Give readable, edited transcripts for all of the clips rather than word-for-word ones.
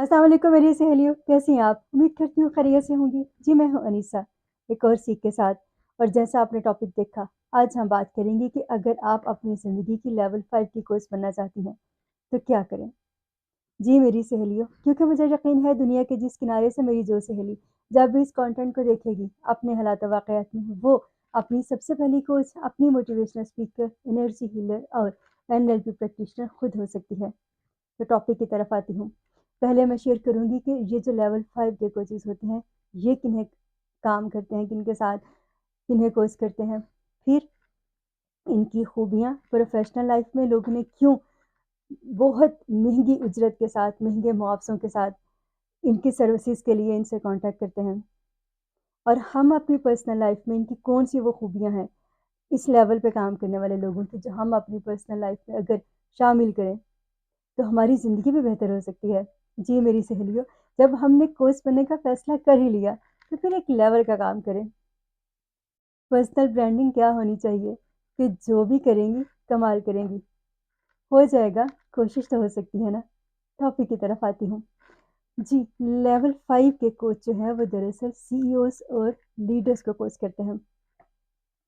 अस्सलाम वालेकुम मेरी सहेलियों, कैसी हैं आप? उम्मीद करती हूँ खैरियत से होंगी। जी, मैं हूँ अनीसा, एक और सीख के साथ। और जैसा आपने टॉपिक देखा, आज हम बात करेंगे कि अगर आप अपनी ज़िंदगी की लेवल 5 की कोच बनना चाहती हैं, तो क्या करें? जी, मेरी सहेलियों, क्योंकि मुझे यकीन है दुनिया के जिस किनारे से मेरी जो सहेली जब भी इस कंटेंट को देखेगी, अपने हालात और वाक़यात में वो अपनी सबसे पहली कोच, अपनी मोटिवेशनल स्पीकर, एनर्जी हीलर और एनएलपी प्रैक्टिशनर खुद हो सकती है। तो टॉपिक की तरफ आती हूँ। पहले मैं शेयर करूँगी कि ये जो लेवल 5 के कोचेज़ होते हैं, ये किन्हें काम करते हैं, किनके साथ किन्हें कोच करते हैं। फिर इनकी खूबियाँ प्रोफ़ेशनल लाइफ़ में लोग इन्हें क्यों बहुत महँगी उजरत के साथ, महँगे मुआवज़ों के साथ इनकी सर्विसेज़ के लिए इनसे कॉन्टैक्ट करते हैं। और हम अपनी पर्सनल लाइफ़ में इनकी कौन-सी वो खूबियाँ हैं, इस लेवल पे काम करने वाले लोगों की जो हम अपनी पर्सनल लाइफ़ में अगर शामिल करें तो हमारी ज़िंदगी भी बेहतर हो सकती है। जी, मेरी सहेलियों, जब हमने कोच बनने का फ़ैसला कर ही लिया, तो फिर एक लेवल का काम करें। पर्सनल ब्रांडिंग क्या होनी चाहिए कि जो भी करेंगी, कमाल करेंगी। हो जाएगा, कोशिश तो हो सकती है ना? टॉपिक की तरफ आती हूँ। जी, लेवल 5 के कोच जो हैं, वो दरअसल सीईओज़ और लीडर्स को कोच करते हैं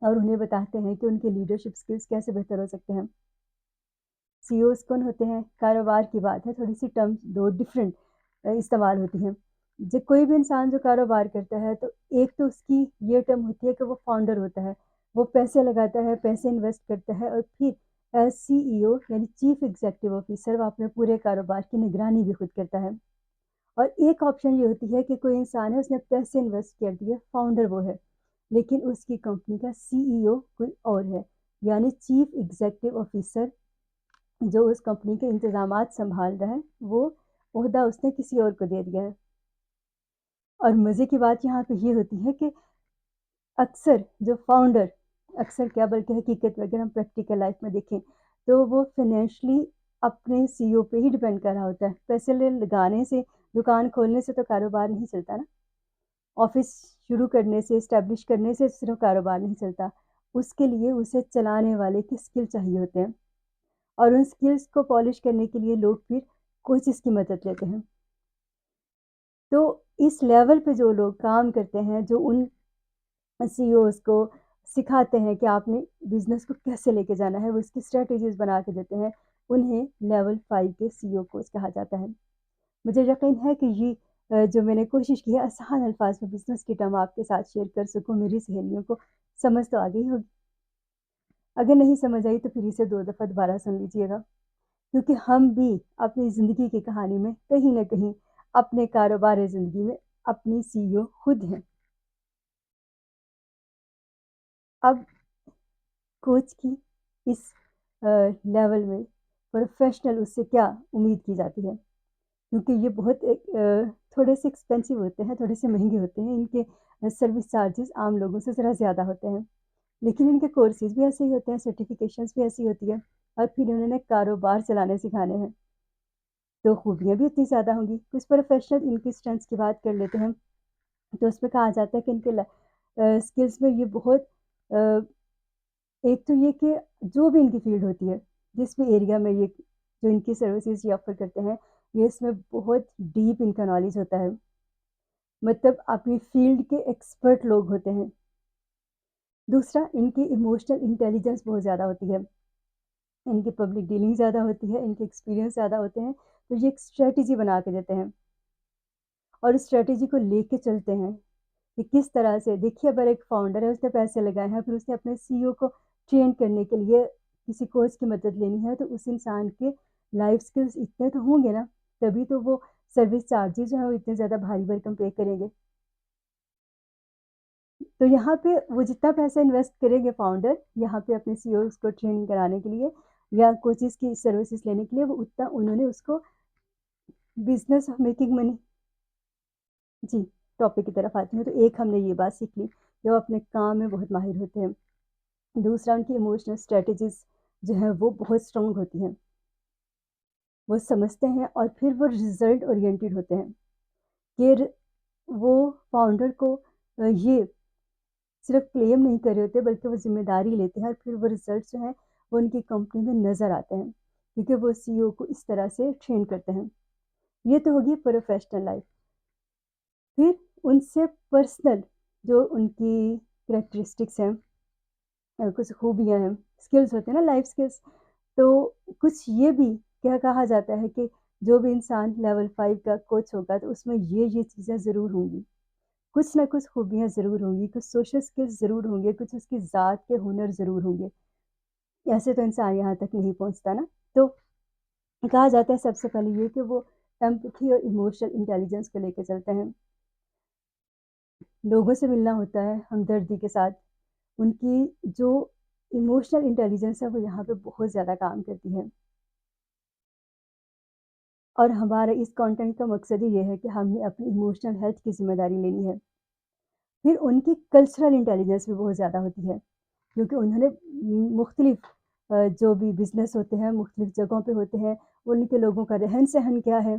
और उन्हें बताते हैं कि उनके लीडरशिप स्किल्स कैसे बेहतर हो सकते हैं। सीईओज़ कौन होते हैं? कारोबार की बात है, थोड़ी-सी टर्म्स 2 डिफरेंट इस्तेमाल होती हैं। जब कोई भी इंसान जो कारोबार करता है, तो एक तो उसकी ये टर्म होती है कि वो फाउंडर होता है। वो पैसे लगाता है, पैसे इन्वेस्ट करता है और फिर एज़ सीईओ यानी चीफ एग्ज़ीक्यूटिव ऑफ़िसर वो अपने पूरे कारोबार की निगरानी भी खुद करता है। और एक ऑप्शन ये होती है कि कोई इंसान है, उसने पैसे इन्वेस्ट कर दिए, फाउंडर वो है, लेकिन उसकी कंपनी का सीईओ कोई और है, यानी चीफ एग्ज़ीक्यूटिव ऑफ़िसर जो उस कंपनी के इंतज़ामात सँभाल रहा है, वो ओहदा उसने किसी और को दे दिया है। और मज़े की बात यहाँ पे ये होती है कि अक्सर जो फाउंडर अक्सर क्या बल्कि हकीकत में अगर हम प्रैक्टिकल लाइफ़ में देखें, तो वो फ़ाइनेंशियली अपने सीईओ पे ही डिपेंड कर रहा होता है। पैसे लगाने से, दुकान खोलने से तो कारोबार नहीं चलता ना। ऑफ़िस शुरू करने से, एस्टेब्लिश करने से सिर्फ़ कारोबार नहीं चलता। उसके लिए उसे चलाने वाले की स्किल चाहिए होते हैं। और उन स्किल्स को पॉलिश करने के लिए लोग फिर कोचेज़ की मदद लेते हैं। तो इस लेवल पे जो लोग काम करते हैं, जो उन सीईओज़ को सिखाते हैं कि आपने बिज़नेस को कैसे लेके जाना है, वो इसकी स्ट्रैटेजीज़ बना के देते हैं, उन्हें लेवल 5 के सीईओ कोच कहा जाता है। मुझे यकीन है कि ये जो मैंने कोशिश की है आसान अल्फाज में बिज़नेस की टर्म आपके साथ शेयर कर सकूँ, मेरी सहेलियों को समझ तो आ गई होगी। अगर नहीं समझ आई तो फिर इसे 2 दफ़ा दोबारा सुन लीजिएगा। क्योंकि हम भी अपनी ज़िंदगी की कहानी में कहीं न कहीं अपने कारोबारी ज़िंदगी में अपनी सीईओ खुद हैं। अब कोच की इस लेवल में प्रोफ़ेशनल उससे क्या उम्मीद की जाती है? क्योंकि ये बहुत थोड़े से एक्सपेंसिव होते हैं, थोड़े से महँगे होते हैं। इनके सर्विस चार्जेज़ आम लोगों से ज़रा ज़्यादा होते हैं। लेकिन इनके कोर्सेज़ भी ऐसे ही होते हैं, सर्टिफ़िकेशंस भी ऐसी होती है और फिर उन्होंने कारोबार चलाने सिखाने हैं। तो खूबियाँ भी उतनी ज़्यादा होंगी। कुछ प्रोफ़ेशनल इनकी स्ट्रेंथ्स की बात कर लेते हैं, तो उसमें कहा जाता है कि इनके स्किल्स में ये बहुत अ, एक तो ये कि जो भी इनकी फ़ील्ड होती है, जिस भी एरिया में ये जो इनकी सर्विसेज़ ये ऑफ़र करते हैं, ये इसमें बहुत डीप इनका नॉलेज होता है। मतलब अपनी फ़ील्ड के एक्सपर्ट लोग होते हैं। दूसरा इनकी इमोशनल इंटेलिजेंस बहुत ज़्यादा होती है। इनकी पब्लिक डीलिंग ज़्यादा होती है, इनके एक्सपीरियंस ज़्यादा होते हैं, तो ये एक स्ट्रैटेजी बना के देते हैं और इस स्ट्रैटेजी को लेके चलते हैं। कि किस तरह से देखिए अगर एक फाउंडर है उसने पैसे लगाए हैं फिर उसने अपने सीईओ को ट्रेन करने के लिए किसी कोच की मदद लेनी है तो उस इंसान के लाइफ स्किल्स इतने तो होंगे ना तभी तो वो सर्विस चार्जेस जो है वो इतने ज़्यादा भारी भरकम पे करेंगे। तो यहाँ पे वो जितना पैसा इन्वेस्ट करेंगे फाउंडर यहाँ पे अपने सीईओ को ट्रेनिंग कराने के लिए या कोचेस की सर्विसेज लेने के लिए वो उतना उन्होंने उसको बिजनेस ऑफ मेकिंग मनी। जी, टॉपिक की तरफ आती हूँ तो एक हमने ये बात सीख ली कि वो अपने काम में बहुत माहिर होते हैं। दूसरा उनकी इमोशनल स्ट्रैटेजीज़ जो है वो बहुत स्ट्रॉन्ग होती हैं। वो समझते हैं और फिर वो रिज़ल्ट ओरिएंटेड होते हैं कि वो फाउंडर को ये सिर्फ़ क्लेम नहीं कर रहे होते बल्कि वो ज़िम्मेदारी लेते हैं और फिर वो रिज़ल्ट जो हैं वो उनकी कंपनी में नज़र आते हैं क्योंकि वो सीईओ को इस तरह से ट्रेन करते हैं। یہ تو ہوگی پروفیشنل لائف. پھر ان سے پرسنل جو ان کی کریکٹرسٹکس ہیں، کچھ خوبیاں ہیں، اسکلس ہوتے ہیں نا، لائف اسکلس. تو کچھ یہ بھی کیا کہا جاتا ہے کہ جو بھی انسان لیول 5 کا کوچ ہوگا تو اس میں یہ چیزیں ضرور ہوں گی، کچھ نہ کچھ خوبیاں ضرور ہوں گی، کچھ سوشل اسکلس ضرور ہوں گے، کچھ اس کی ذات کے ہنر ضرور ہوں گے. ایسے تو انسان یہاں تک نہیں پہنچتا نا. تو کہا جاتا ہے سب سے پہلے یہ کہ وہ ایمپتھی اور ایموشنل انٹیلیجنس کو لے کے چلتے ہیں. لوگوں سے ملنا ہوتا ہے ہمدردی کے ساتھ. ان کی جو ایموشنل انٹیلیجنس ہے وہ یہاں پہ بہت زیادہ کام کرتی ہے. اور ہمارا اس کانٹینٹ کا مقصد ہی یہ ہے کہ ہم نے اپنی ایموشنل ہیلتھ کی ذمہ داری لینی ہے. پھر ان کی کلچرل انٹیلیجنس بھی بہت زیادہ ہوتی ہے، کیونکہ انہوں نے مختلف جو بھی بزنس ہوتے ہیں مختلف جگہوں پہ ہوتے ہیں، ان کے لوگوں کا رہن سہن کیا ہے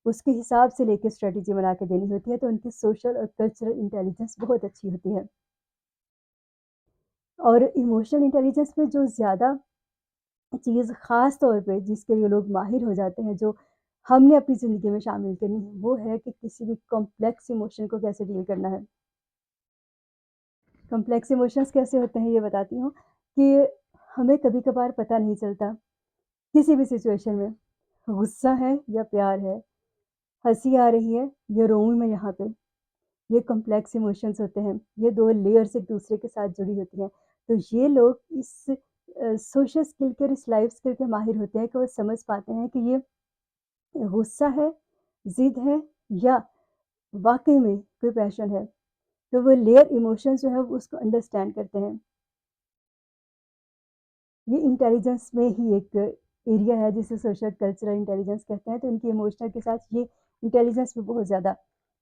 اس کے حساب سے لے کے اسٹریٹجی بنا کے دینی ہوتی ہے. تو ان کی سوشل اور کلچرل انٹیلیجنس بہت اچھی ہوتی ہے. اور ایموشنل انٹیلیجنس میں جو زیادہ چیز خاص طور پہ جس کے لیے لوگ ماہر ہو جاتے ہیں، جو ہم نے اپنی زندگی میں شامل کرنی ہے، وہ ہے کہ کسی بھی کمپلیکس ایموشن کو کیسے ڈیل کرنا ہے. کمپلیکس ایموشنس کیسے ہوتے ہیں یہ بتاتی ہوں کہ ہمیں کبھی کبھار پتہ نہیں چلتا کسی بھی سچویشن میں غصہ ہے یا پیار ہے، ہنسی آ رہی ہے یا روؤں میں یہاں پہ. یہ کمپلیکس ایموشنس ہوتے ہیں، یہ دو لیئرس ایک دوسرے کے ساتھ جڑی ہوتی ہیں. تو یہ لوگ اس سوشل اسکل کے اور اس لائف اسکل کے ماہر ہوتے ہیں کہ وہ سمجھ پاتے ہیں کہ یہ غصہ ہے، ضد ہے، یا واقعی میں کوئی پیشن ہے. تو وہ لیئر ایموشنز جو ہے وہ اس کو انڈرسٹینڈ کرتے ہیں. یہ انٹیلیجنس میں ہی ایک ایریا ہے جسے سوشل کلچرل انٹیلیجنس کہتے ہیں. تو ان کی ایموشنل کے ساتھ یہ انٹیلیجنس بھی بہت زیادہ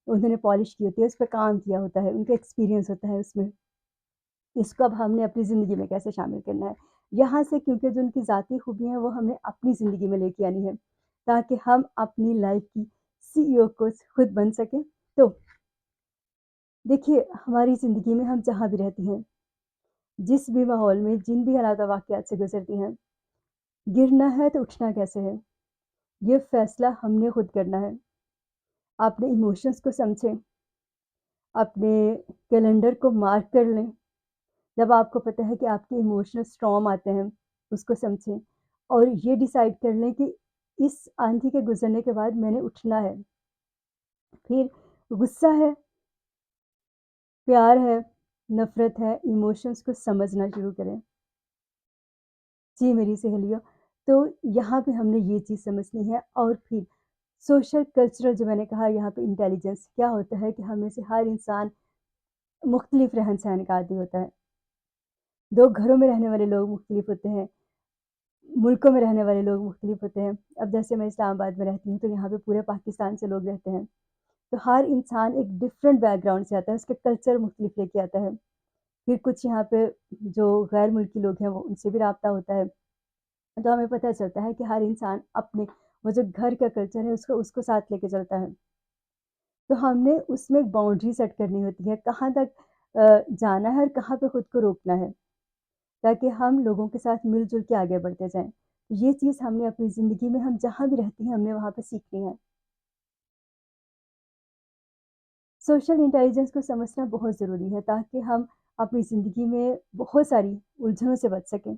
انہوں نے پالش کی ہوتی ہے، اس پہ کام کیا ہوتا ہے، ان کا ایکسپیرینس ہوتا ہے اس میں. اس کو اب ہم نے اپنی زندگی میں کیسے شامل کرنا ہے یہاں سے، کیونکہ جو ان کی ذاتی خوبیاں ہیں وہ ہم نے اپنی زندگی میں لے کے آنی ہے تاکہ ہم اپنی لائف کی سی ای او کو خود بن سکیں. تو دیکھیے ہماری زندگی میں ہم جہاں بھی رہتی ہیں، جس بھی ماحول میں جن بھی حالات و واقعات سے گزرتی ہیں، گرنا ہے تو اٹھنا کیسے ہے یہ فیصلہ ہم نے خود کرنا ہے. اپنے ایموشنس کو سمجھیں، اپنے کیلنڈر کو مارک کر لیں. جب آپ کو پتہ ہے کہ آپ کے ایموشنل اسٹارم آتے ہیں اس کو سمجھیں اور یہ ڈیسائیڈ کر لیں کہ اس آندھی کے گزرنے کے بعد میں نے اٹھنا ہے. پھر غصہ ہے، پیار ہے، نفرت ہے، ایموشنس کو سمجھنا شروع کریں. جی میری سہیلیوں، تو یہاں پہ ہم نے یہ چیز سمجھنی ہے. اور پھر سوشل کلچرل جو میں نے کہا یہاں پہ انٹیلیجنس کیا ہوتا ہے کہ ہمیں سے ہر انسان مختلف رہن سہن کا عادی ہوتا ہے. دو گھروں میں رہنے والے لوگ مختلف ہوتے ہیں، ملکوں میں رہنے والے لوگ مختلف ہوتے ہیں. اب جیسے میں اسلام آباد میں رہتی ہوں تو یہاں پہ پورے پاکستان سے لوگ رہتے ہیں. تو ہر انسان ایک ڈفرینٹ بیک گراؤنڈ سے آتا ہے، اس کے کلچر مختلف لے کے آتا ہے. پھر کچھ یہاں پہ جو غیر ملکی لوگ ہیں وہ ان سے بھی رابطہ ہوتا ہے. تو ہمیں پتہ چلتا ہے کہ ہر انسان اپنے وہ جو گھر کا کلچر ہے اس کو ساتھ لے کے چلتا ہے. تو ہم نے اس میں ایک باؤنڈری سیٹ کرنی ہوتی ہے، کہاں تک جانا ہے اور کہاں پہ خود کو روکنا ہے تاکہ ہم لوگوں کے ساتھ مل جل کے آگے بڑھتے جائیں. یہ چیز ہم نے اپنی زندگی میں ہم جہاں بھی رہتے ہیں ہم نے وہاں پہ سیکھنی ہے. سوشل انٹیلیجنس کو سمجھنا بہت ضروری ہے تاکہ ہم اپنی زندگی میں بہت ساری الجھنوں سے بچ سکیں.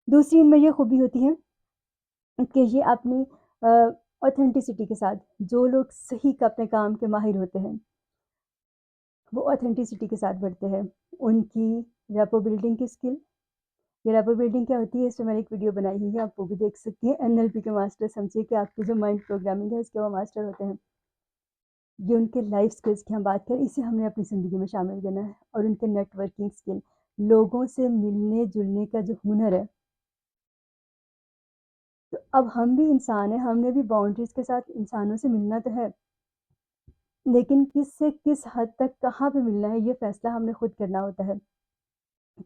دوسری ان میں یہ خوبی ہوتی ہے کہ یہ اپنی اوتھینٹسٹی کے ساتھ، جو لوگ صحیح کا اپنے کام کے ماہر ہوتے ہیں وہ اوتھینٹسٹی کے ساتھ بڑھتے ہیں. ان کی ریپو بلڈنگ کی اسکل، یہ ریپو بلڈنگ کیا ہوتی ہے اس پہ میں نے ایک ویڈیو بنائی ہوئی ہے، آپ وہ بھی دیکھ سکتی ہیں. این ایل پی کے ماسٹر سمجھیے کہ آپ کی جو مائنڈ پروگرامنگ ہے اس کے وہ ماسٹر ہوتے ہیں. یہ ان کے لائف اسکلس کی ہم بات کریں، اسے ہم نے اپنی زندگی میں شامل کرنا ہے. اور ان کے نیٹ ورکنگ اسکل، لوگوں سے ملنے جلنے کا جو ہنر ہے. تو اب ہم بھی انسان ہیں، ہم نے بھی باؤنڈریز کے ساتھ انسانوں سے ملنا تو ہے، لیکن کس سے کس حد تک کہاں پہ ملنا ہے یہ فیصلہ ہم نے خود کرنا ہوتا ہے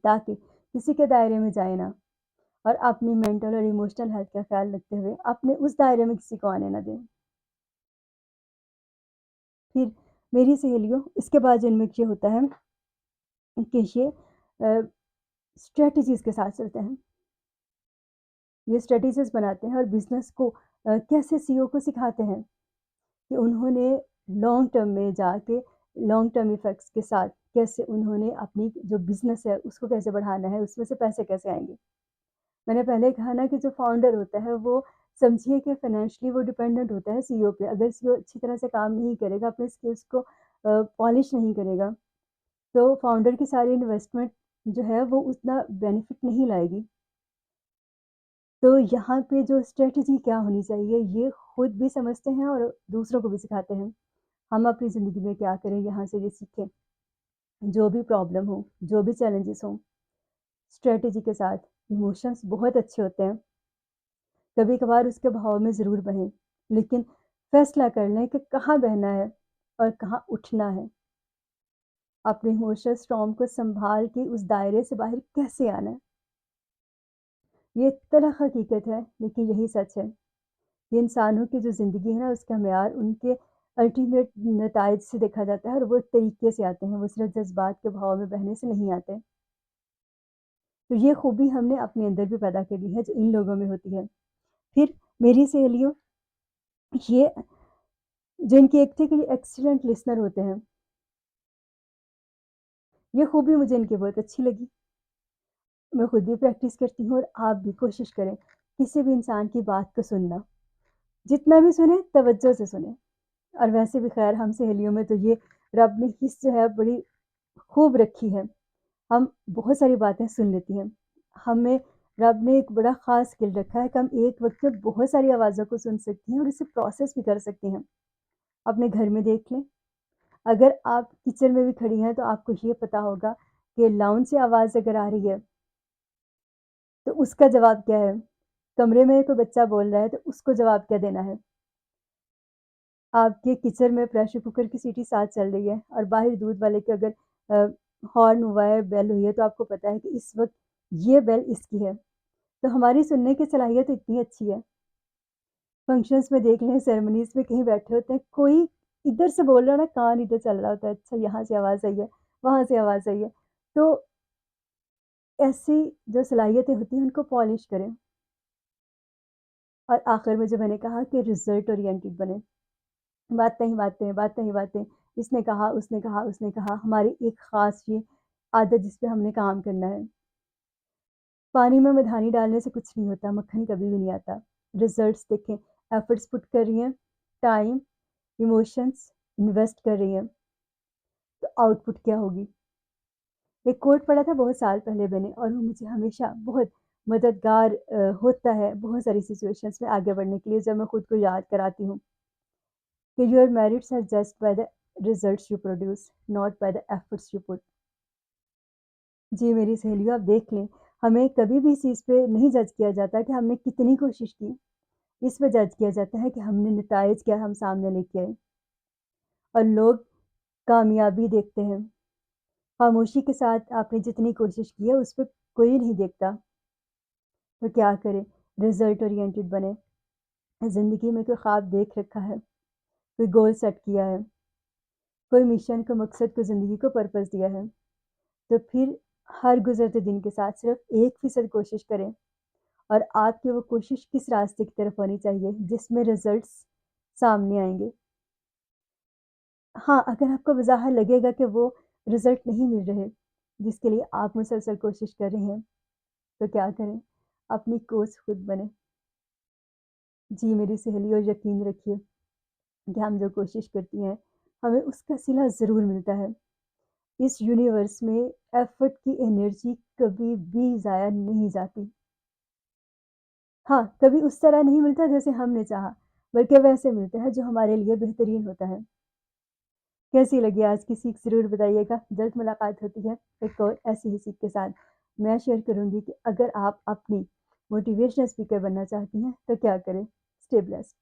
تاکہ کسی کے دائرے میں جائے نہ، اور اپنی مینٹل اور ایموشنل ہیلتھ کا خیال رکھتے ہوئے اپنے اس دائرے میں کسی کو آنے نہ دیں. پھر میری سہیلیوں اس کے بعد جن میں یہ ہوتا ہے کہ یہ اسٹریٹجیز کے ساتھ چلتے ہیں، یہ اسٹریٹجیز بناتے ہیں اور بزنس کو कैसे सीईओ को सिखाते हैं कि उन्होंने लॉन्ग टर्म में जाके लॉन्ग टर्म इफ़ेक्ट्स के साथ कैसे उन्होंने अपनी जो बिज़नेस है उसको कैसे बढ़ाना है, उसमें से पैसे कैसे आएँगे। मैंने पहले कहा ना कि जो फाउंडर होता है वो समझिए कि फाइनेंशियली वो डिपेंडेंट होता है सीईओ पे। अगर सीईओ अच्छी तरह से काम नहीं करेगा, अपने स्किल्स को पॉलिश नहीं करेगा, तो फाउंडर की सारी इन्वेस्टमेंट जो है वो उतना बेनिफिट नहीं लाएगी। तो यहाँ पे जो स्ट्रैटेजी क्या होनी चाहिए, ये खुद भी समझते हैं और दूसरों को भी सिखाते हैं। हम अपनी ज़िंदगी में क्या करें, यहाँ से ये सीखें। जो भी प्रॉब्लम हो, जो भी चैलेंजेस हों, स्ट्रैटेजी के साथ इमोशंस बहुत अच्छे होते हैं। कभी-कभार उसके बहाव में ज़रूर बहें, लेकिन फैसला कर लें कि कहाँ बहना है और कहाँ उठना है। अपने इमोशनल स्टॉर्म को सँभाल के उस दायरे से बाहर कैसे आना है। ये तल्ख़ हकीकत है, लेकिन यही सच है। ये इंसानों की जो ज़िंदगी है ना, उसका मेयार उनके अल्टीमेट नताइज से देखा जाता है और वो एक तरीके से आते हैं, वो सिर्फ़ जज़्बात के बहाव में बहने से नहीं आते। तो ये खूबी हमने अपने अंदर भी पैदा कर ली है, जो इन लोगों में होती है। फिर मेरी सहेलियों, ये जो इनकी एक थी कि ये एक्सीलेंट लिसनर होते हैं, ये खूबी मुझे इनकी बहुत अच्छी लगी। मैं खुद भी प्रैक्टिस करती हूँ और आप भी कोशिश करें, किसी भी इंसान की बात को सुनना। जितना भी सुने, तवज्जो से सुनें। और वैसे भी ख़ैर हम सहेलियों में तो ये रब ने हिस्स जो है बड़ी खूब रखी है। हम बहुत सारी बातें सुन लेती हैं। हमें रब ने एक बड़ा ख़ास स्किल रखा है कि हम एक वक़्त में बहुत सारी आवाज़ों को सुन सकती हैं और इसे प्रोसेस भी कर सकती हैं। अपने घर में देख लें, अगर आप किचन में भी खड़ी हैं तो आपको ये पता होगा कि लाउंज से आवाज़ अगर आ रही है, तो उसका जवाब क्या है? कमरे में कोई बच्चा बोल रहा है तो उसको जवाब क्या देना है? आपके किचन में प्रेशर कुकर की सीटी साथ चल रही है और बाहर दूध वाले के अगर अ, हॉर्न हुआ है, बेल हुई है, तो आपको पता है कि इस वक़्त ये बेल इसकी है। तो हमारी सुनने की सलाहियत इतनी अच्छी है। फंक्शंस में देख लें, सेरेमनीज़ में कहीं बैठे होते हैं, कोई इधर से बोल रहा है ना, कान इधर चल रहा होता है, अच्छा यहाँ से आवाज़ आई है, वहाँ से आवाज़ आई है। तो ऐसी जो सलाहियतें होती हैं उनको पॉलिश करें और आखिर में जो मैंने कहा कि रिज़ल्ट ओरिएंटेड बनें। बातें ही बातें, बातें ही बातें, इसने कहा, उसने कहा, उसने कहा, हमारी एक ख़ास ये आदत जिस पे हमने काम करना है। पानी में मधानी डालने से कुछ नहीं होता, मक्खन कभी भी नहीं आता। रिज़ल्ट्स देखें, एफ़र्ट्स पुट कर रही हैं, टाइम, इमोशंस इन्वेस्ट कर रही हैं, तो आउटपुट क्या होगी? एक कोट पढ़ा था बहुत साल पहले मैंने और वो मुझे हमेशा बहुत मददगार होता है, बहुत सारी सिचुएशंस में आगे बढ़ने के लिए जब मैं खुद को याद कराती हूँ कि your merits are just by the results you produce, not by the efforts you put. जी, मेरी सहेलियों, आप देख लें, हमें कभी भी इस चीज़ पे नहीं जज किया जाता कि हमने कितनी कोशिश की। इस पे जज किया जाता है कि हमने नताइज क्या हम सामने लेके आए और लोग कामयाबी देखते हैं। खामोशी के साथ आपने जितनी कोशिश की है, उस पे कोई नहीं देखता। तो क्या करें? रिज़ल्ट ओरिएंटेड बनें। ज़िंदगी में कोई ख़्वाब देख रखा है, कोई गोल सेट किया है, कोई मिशन को, मकसद को, ज़िंदगी को पर्पस दिया है, तो फिर हर गुज़रते दिन के साथ सिर्फ़ 1% कोशिश करें और आपकी वो कोशिश किस रास्ते की तरफ होनी चाहिए, जिसमें रिज़ल्ट्स सामने आएँगे। हाँ, अगर आपको बज़ाहिर लगेगा कि वो रिज़ल्ट नहीं मिल रहे, जिसके लिए आप मुसलसल कोशिश कर रहे हैं, तो क्या करें? अपनी कोच खुद बनें। जी, मेरी सहेलियों, यकीन रखिए कि हम जो कोशिश करती हैं, हमें उसका सिला ज़रूर मिलता है। इस यूनिवर्स में एफ़र्ट की एनर्जी कभी भी ज़ाया नहीं जाती। हाँ, कभी उस तरह नहीं मिलता जैसे हमने चाहा, बल्कि वैसे मिलता है जो हमारे लिए बेहतरीन होता है। कैसी लगी आज की सीख ज़रूर बताइएगा। जल्द मुलाकात होती है एक और ऐसी ही सीख के साथ। मैं शेयर करूँगी कि अगर आप अपनी मोटिवेशनल स्पीकर बनना चाहती हैं, तो क्या करें? Stay blessed.